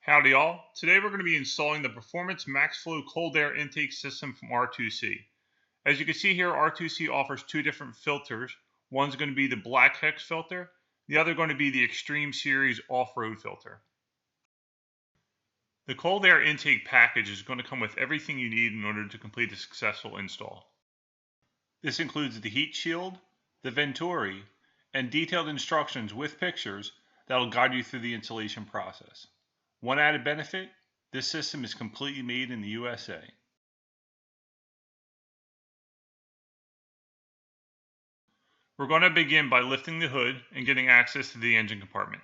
Howdy all. Today we're going to be installing the Performance Max Flow Cold Air Intake System from R2C. As you can see here, R2C offers two different filters. One's going to be the Black Hex filter, the other going to be the Extreme Series Off-Road filter. The cold air intake package is going to come with everything you need in order to complete a successful install. This includes the heat shield, the venturi, and detailed instructions with pictures that will guide you through the installation process. One added benefit, this system is completely made in the USA. We're going to begin by lifting the hood and getting access to the engine compartment.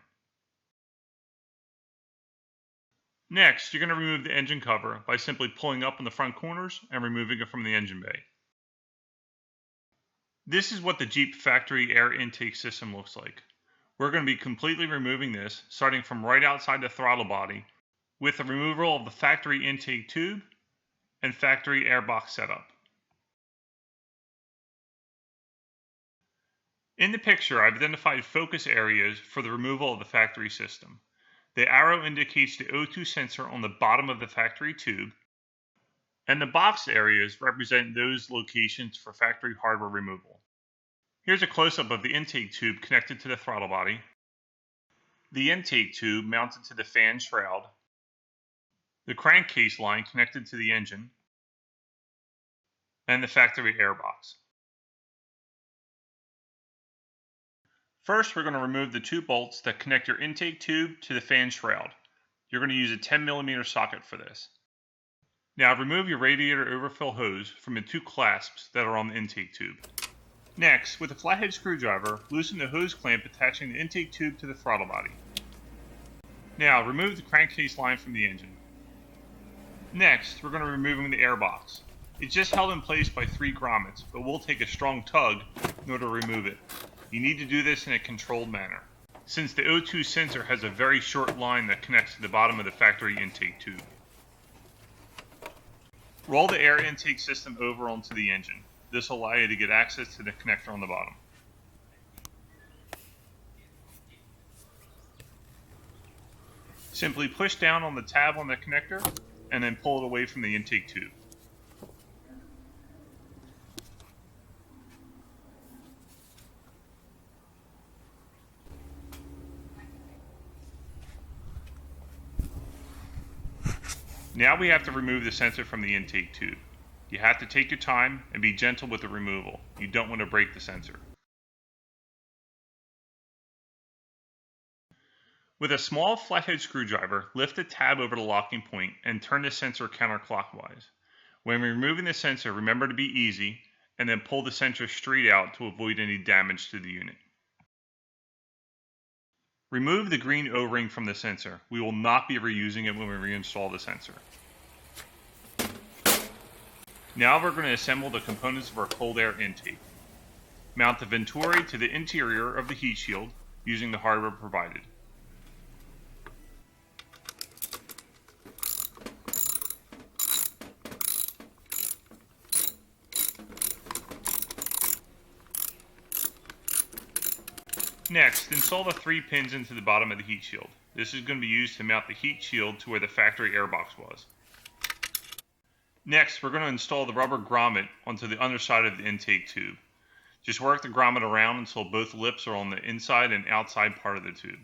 Next, you're going to remove the engine cover by simply pulling up on the front corners and removing it from the engine bay. This is what the Jeep factory air intake system looks like. We're going to be completely removing this, starting from right outside the throttle body, with the removal of the factory intake tube and factory airbox setup. In the picture, I've identified focus areas for the removal of the factory system. The arrow indicates the O2 sensor on the bottom of the factory tube, and the boxed areas represent those locations for factory hardware removal. Here's a close-up of the intake tube connected to the throttle body, the intake tube mounted to the fan shroud, the crankcase line connected to the engine, and the factory airbox. First, we're going to remove the two bolts that connect your intake tube to the fan shroud. You're going to use a 10mm socket for this. Now remove your radiator overfill hose from the two clasps that are on the intake tube. Next, with a flathead screwdriver, loosen the hose clamp attaching the intake tube to the throttle body. Now remove the crankcase line from the engine. Next, we're going to be removing the airbox. It's just held in place by 3 grommets, but we'll take a strong tug in order to remove it. You need to do this in a controlled manner, since the O2 sensor has a very short line that connects to the bottom of the factory intake tube. Roll the air intake system over onto the engine. This will allow you to get access to the connector on the bottom. Simply push down on the tab on the connector and then pull it away from the intake tube. Now we have to remove the sensor from the intake tube. You have to take your time and be gentle with the removal. You don't want to break the sensor. With a small flathead screwdriver, lift the tab over the locking point and turn the sensor counterclockwise. When removing the sensor, remember to be easy and then pull the sensor straight out to avoid any damage to the unit. Remove the green O-ring from the sensor. We will not be reusing it when we reinstall the sensor. Now we're going to assemble the components of our cold air intake. Mount the venturi to the interior of the heat shield using the hardware provided. Next, install the 3 pins into the bottom of the heat shield. This is going to be used to mount the heat shield to where the factory airbox was. Next, we're going to install the rubber grommet onto the underside of the intake tube. Just work the grommet around until both lips are on the inside and outside part of the tube.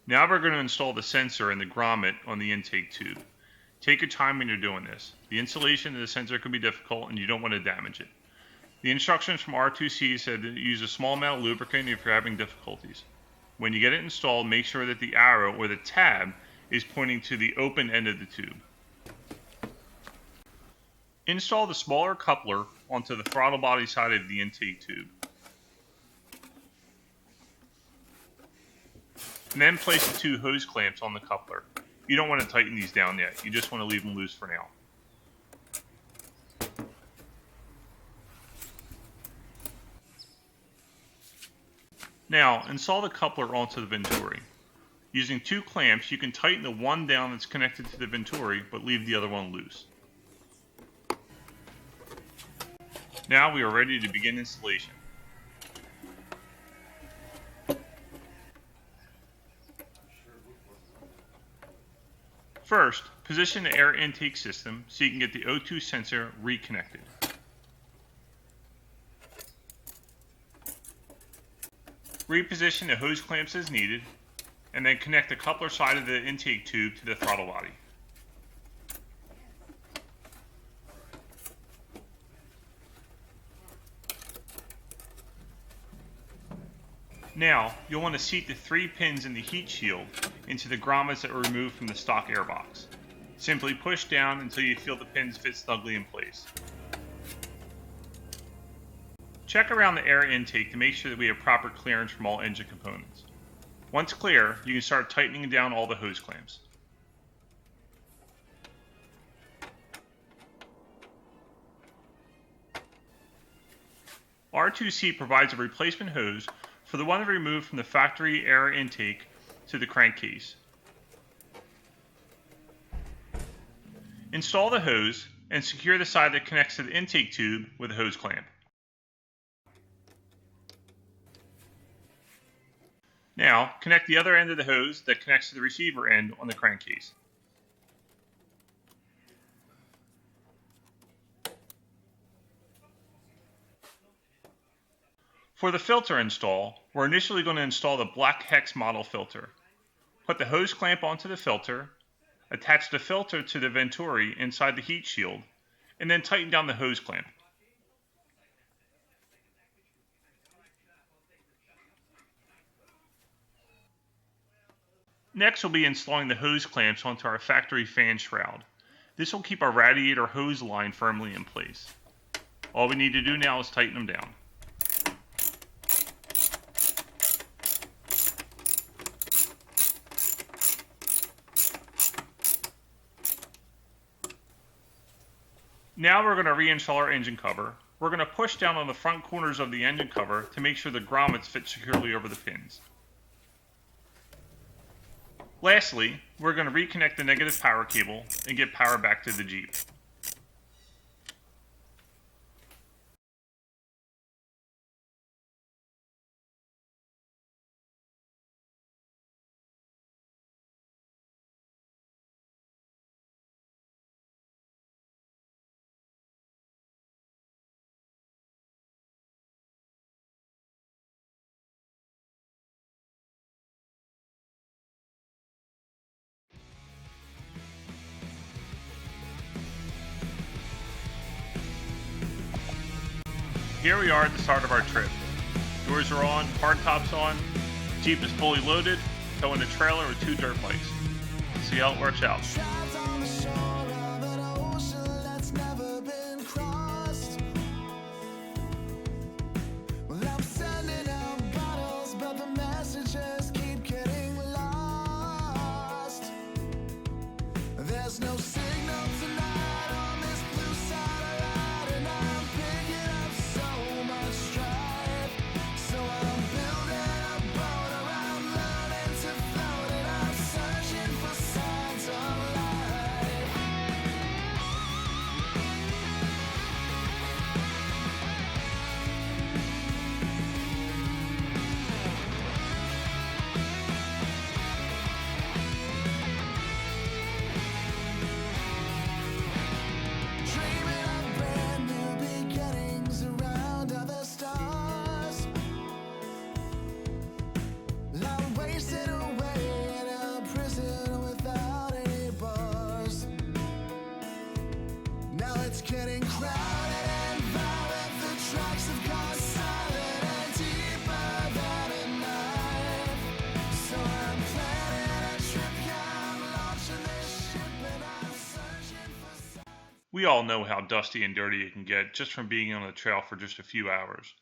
Now we're going to install the sensor and the grommet on the intake tube. Take your time when you're doing this. The installation of the sensor can be difficult and you don't want to damage it. The instructions from R2C said to use a small amount of lubricant if you're having difficulties. When you get it installed, make sure that the arrow or the tab is pointing to the open end of the tube. Install the smaller coupler onto the throttle body side of the intake tube. And then place the 2 hose clamps on the coupler. You don't want to tighten these down yet, you just want to leave them loose for now. Now, install the coupler onto the venturi. Using 2 clamps, you can tighten the one down that's connected to the venturi, but leave the other one loose. Now we are ready to begin installation. First, position the air intake system so you can get the O2 sensor reconnected. Reposition the hose clamps as needed, and then connect the coupler side of the intake tube to the throttle body. Now, you'll want to seat the 3 pins in the heat shield into the grommets that were removed from the stock airbox. Simply push down until you feel the pins fit snugly in place. Check around the air intake to make sure that we have proper clearance from all engine components. Once clear, you can start tightening down all the hose clamps. R2C provides a replacement hose for the one removed from the factory air intake to the crankcase. Install the hose and secure the side that connects to the intake tube with a hose clamp. Now, connect the other end of the hose that connects to the receiver end on the crankcase. For the filter install, we're initially going to install the black hex model filter. Put the hose clamp onto the filter, attach the filter to the venturi inside the heat shield, and then tighten down the hose clamp. Next, we'll be installing the hose clamps onto our factory fan shroud. This will keep our radiator hose line firmly in place. All we need to do now is tighten them down. Now we're going to reinstall our engine cover. We're going to push down on the front corners of the engine cover to make sure the grommets fit securely over the pins. Lastly, we're going to reconnect the negative power cable and get power back to the Jeep. Here we are at the start of our trip. Doors are on, hardtop's on, Jeep is fully loaded, towing the trailer with 2 dirt bikes. Let's see how it works out. There's no signal tonight on this blue satellite, and I'm picking up so much stride. So I'm building a boat around learning to float, and I'm searching for signs of life. Dreaming of brand new beginnings around other stars. I'm wasted away in a prison without any bars. Now it's getting crowded and violent. The tracks have gone silent and deeper than a knife. So I'm planning a trip, yeah, I'm launching this ship, and I'm searching for signs. We all know how dusty and dirty it can get just from being on the trail for just a few hours.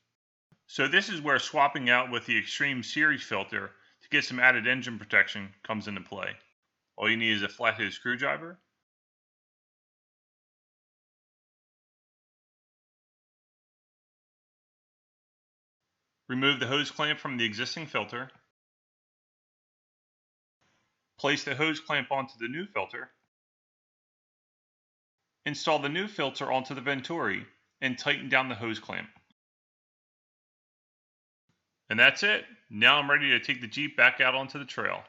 So this is where swapping out with the Extreme Series filter to get some added engine protection comes into play. All you need is a flathead screwdriver, remove the hose clamp from the existing filter, place the hose clamp onto the new filter, install the new filter onto the venturi, and tighten down the hose clamp. And that's it. Now I'm ready to take the Jeep back out onto the trail.